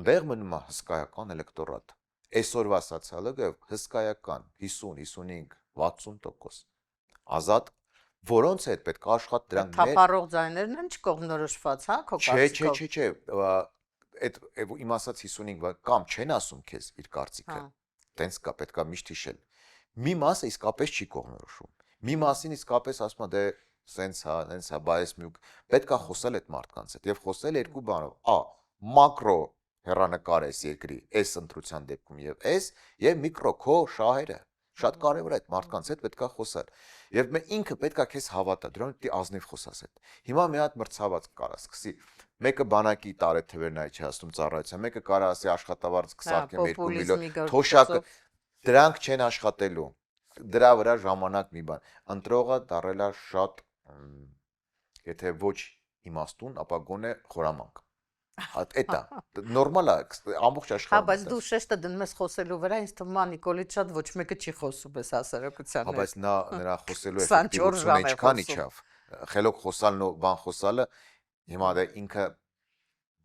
Այնտեղ մնում է հսկայական էլեկտորատ։ Այսօրվա սոցիալոգիայով հսկայական 50, 55, 60% ազատ, որոնց հետ պետք է աշխատի դրանք թափառող ձայներն են չկողմնորոշված, հա, քո կարծիքով։ Չէ, այդ իմ ասած 55 կամ չեն ասում քեզ իր կարծիքը։ Տենց կա, պետքա միշտ հիշել։ Մի մասը իսկապես չի կողմնորոշում։ Մի մասին իսկապես ասում է դե սենց հա, բայց մյուք պետքա խոսել այդ մարդկանց հետ եւ խոսել երկու բանով։ Մակրո հերանեկար էս երկրի, այս ընտրության դեպքում եւ միկրո քո շահերը։ Շատ կարևոր է այդ մարդկանց հետ պետքա խոսալ։ Եվ ինքը պետքա քեզ հավատա, դրան պիտի ազնիվ խոսաս հետ։ Հիմա մի հատ մրցավաց կարա սկսի։ Մեկը բանակի տարեթվերն այ չի ասում ծառայության, մեկը կարա ասի աշխատավարձ կսարքեմ 2 միլիոն, թոշակը դրանք չեն աշխատելու։ Դրա վրա ժամանակ մի բան։ Ընտրողը դարել է շատ, եթե ոչ իմաստուն, ապա գոնե խորամանկ։ Էտա նորմալ է ամբողջ աշխարհում։ Հա, բայց դու շեշտը դնում ես խոսելու վրա, ինձ թվում է Նիկոլից շատ ոչ մեկը չի խոսում այս հասարակության հետ։ Հա, բայց նրա խոսելու էֆեկտիվությունը ինչքան իջավ։ Խելոք խոսալն ու բան խոսալը հիմա դա ինքը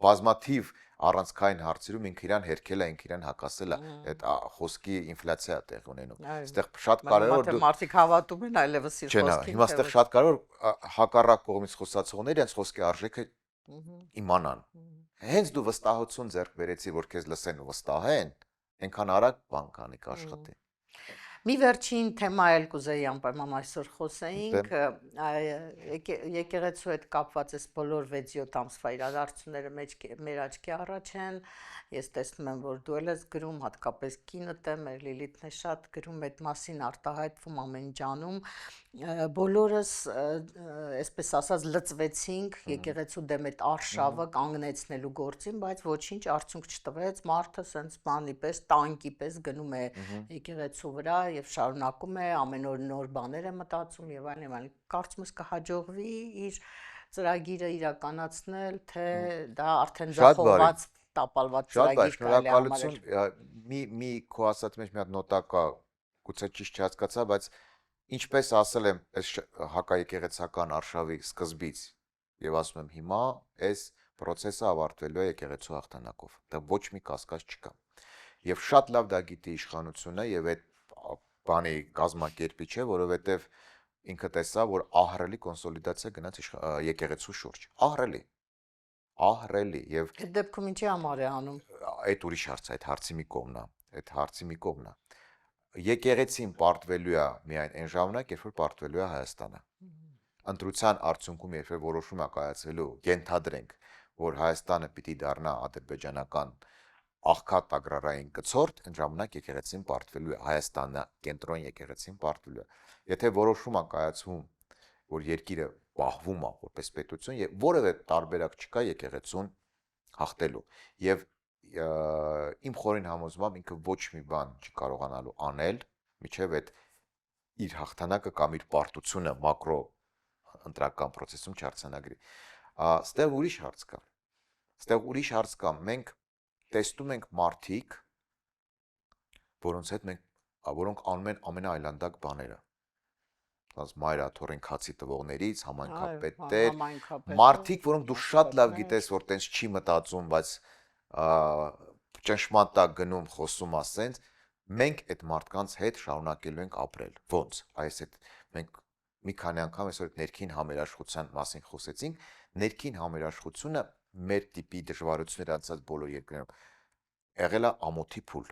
բազմաթիվ առանցքային հարցերում ինքը իրան հերքել է, ինքը իրան հակասել է, այդ խոսքի ինֆլյացիա է տեղ ունենում։ Այստեղ շատ կարևոր դու մարդիկ հավատում են այլևս իր խոսքին։ Հիմա այստեղ շատ կարևոր հակառակ կողմից խոսացողները իրենց խոսքի արժեքը իմանան։ Հենց դու վստահություն ձեռք բերեցի, որ քեզ լսեն ու վստահեն, այնքան արագ բան կանի կաշխատի։ Մի վերջին թեմա էլ կուզեի անպայման այսօր խոսեինք, եկեղեցու հետ կապված այս բոլոր 6-7 ամսվա իրադարձությունները մեր աչքի առաջ են, ես տեսնում եմ, որ դու ես գրում, հատկապես կինդ է, մեր Լիլիթն է շատ գրում այդ մասին, արտահայտվում ամեն ջանում, բոլորս, այսպես ասած, լծվեցինք եկեղեցու դեմ այդ արշավը կանգնեցնելու գործին, բայց ոչինչ արդյունք չտվեց, մարդը սենց բանի պես, տանկի պես գնում է եկեղեցու վրա եւ շարունակում է ամեն օր նոր բաներ է մտածում եւ այլն, կարծում ես կհաջողվի իր ծրագիրը իրականացնել, թե դա արդեն Շատ բարի։ ձախողված, տապալված Շատ բարի, ծրագիր կարելի է շնորհակալություն։ համարել։ Մի քո ասած մեջ մի հատ նոտա կա, գուցե ճիշտ չհասկացա, բայց ինչպես ասել եմ, այս հակաեկեղեցական արշավի սկզբից եւ ասում եմ հիմա, այս process-ը ավարտվելու է եկեղեցու հաղթանակով։ Դա ոչ մի կասկած չկա։ Եվ շատ լավ դա գիտի իշխանությունը եւ այդ բանի կազմակերպիչը, որովհետեւ ինքը տեսավ, որ ահռելի կոնսոլիդացիա գնաց եկեղեցու շուրջ։ Ահռելի եւ Այդ դեպքում ինչի համար է անում։ այդ ուրիշ հարց է, այդ հարցի մի կողմն է, այդ հարցի մի կողմն է։ Եկեղեցին պարտվելու է միայն այն ժամանակ, երբ որ պարտվելու է Հայաստանը։ Ընտրության արդյունքում երբ որ որոշում է կայացվելու, ենթադրենք, որ Հայաստանը պիտի դառնա ադրբեջանական աղքատ ագրարային կցորդ, այն ժամանակ եկեղեցին պարտվելու է Հայաստանը, կենտրոն եկեղեցին պարտվելու է։ Եթե որոշում է կայացվում, որ երկիրը պահվում է որպես պետություն եւ որևէ տարբերակ չկա եկեղեցուն հաղթելու եւ իմ խորին համոզմամբ ինքը ոչ մի բան չի կարողանալու անել, միջև այդ իր հաղթանակը կամ իր պարտությունը մակրո ընտրական process-ում չարցանագրի։ Ստեղ ուրիշ հարց կա։ Մենք տեսնում ենք մարդիկ, որոնք անում են ամենաայլանդակ բաները։ Մայրաթորին քացի տվողներից, համայնքապետեր, մարդիկ, որոնք դու շատ լավ գիտես, որ տենց չի մտածում, բայց ճնշման տակ գնում, խոսում ասենց, մենք այդ մարդկանց հետ շարունակելու ենք ապրել։ Ոնց։ Այս այդ մենք մի քանի անգամ այսօր ներքին համերաշխության մասին խոսեցինք, ներքին համերաշխությունը մեր տիպի դժվարություններ անցած բոլոր երկրներում եղել է ամոթի փուլ։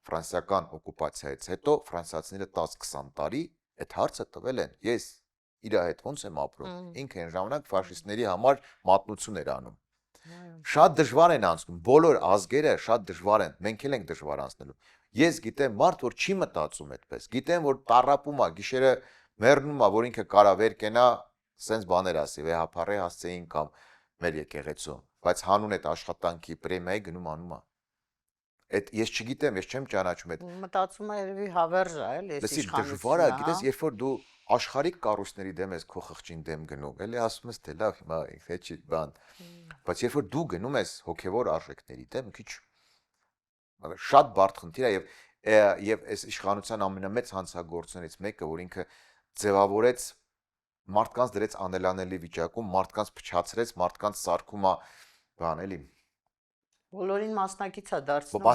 Ֆրանսիական օկուպացիայից հետո ֆրանսիացիները 10-20 տարի այդ հարցը տվել են։ Ես իր հետ ոնց եմ ապրում։ Ինքը այն ժամանակ ֆաշիստների համար մատնություն էր անում։ Շատ դժվար են անցնում, բոլոր ազգերը շատ դժվար են, մենք էլ ենք դժվար անցնելու։ Ես գիտեմ մարդ, որ չի մտածում այդպես, գիտեմ, որ տառապում է, գիշերը մեռնում է, որ ինքը կարա վեր կենա, սենց բաներ ասի, վեհապարե հասցեին կամ մեր եկեղեցու, բայց հանուն այդ աշխատանքի պրեմիայի գնում անում է։ Այդ ես չգիտեմ, ես չեմ ճանաչում այդ։ Մտածում է երևի հավերժ է, էլի, այս իշխանությունը։ Դժվար է, գիտես, երբ որ դու աշխարհիկ կառույցների դեմ ես քո խղճին դեմ գնում, էլի ասում ես թե լավ, հիմա հետի բան։ Բայց երբ որ դու գնում ես հոգևոր արժեքների դեմ, քիչ շատ բարդ խնդիր է եւ այս իշխանության ամենամեծ հանցագործությունից մեկը, որ ինքը ձևավորեց մարդկանց դրեց անելանելի վիճակում, մարդկանց փչացրեց, մարդկանց սարքում է բան էլի։ Բոլորին մասնակից է դարձնում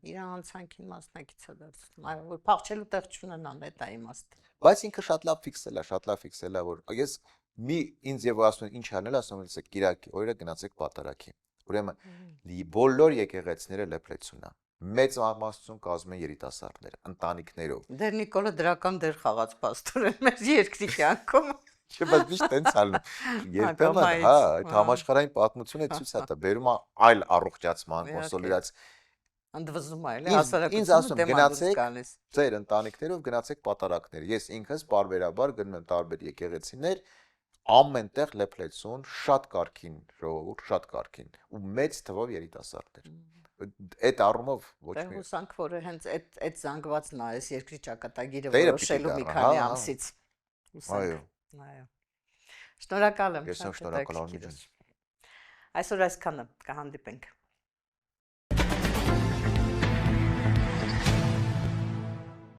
իր հանցանքին մասնակից է դարձնում, այո, որ փախչելու տեղ չունենան, դա իմաստ։ Բայց ինքը շատ լավ ֆիքսել է, որ ես ինձ եւ ասում են ինչ անել, ասում են լսեք Կիրակի օրը գնացեք պատարակի։ Ուրեմն բոլոր եկեղեցիները լեփլեցուն է։ Մեծ ամասություն կազմում են երիտասարդները, ընտանիքներով։ Դեր Նիկոլը դրական դեր խաղաց պաստորեն մեր երկրի կյանքում։ Չէ, բայց միշտ տենց ալնում։ Երբեմն, հա, այդ համաշխարհային պատմությունը ցույց է տա, բերում է այլ առողջացման, կոնսոլիդացիա։ Ընդվզում է, էլի, հասարակությունը գնացեք ձեր ընտանիքներով գնացեք պատարակներ։ Ես ինքս բարբերաբար գնում եմ տարբեր եկեղեցիներ, ամենտեղ լեփլեցուն, շատ կարգին ժողովուրդ, շատ կարգին ու մեծ թվով երիտասարդներ։ Այդ առումով ոչ մի հուսանք, որ հենց այդ զանգվածն է, այս երկրի ճակատագիրը որոշելու մի քանի ամսից։ Այո։ Այո։ Շնորհակալ եմ։ Ես շնորհակալ եմ։ Այսօր այսքանը կհանդիպենք։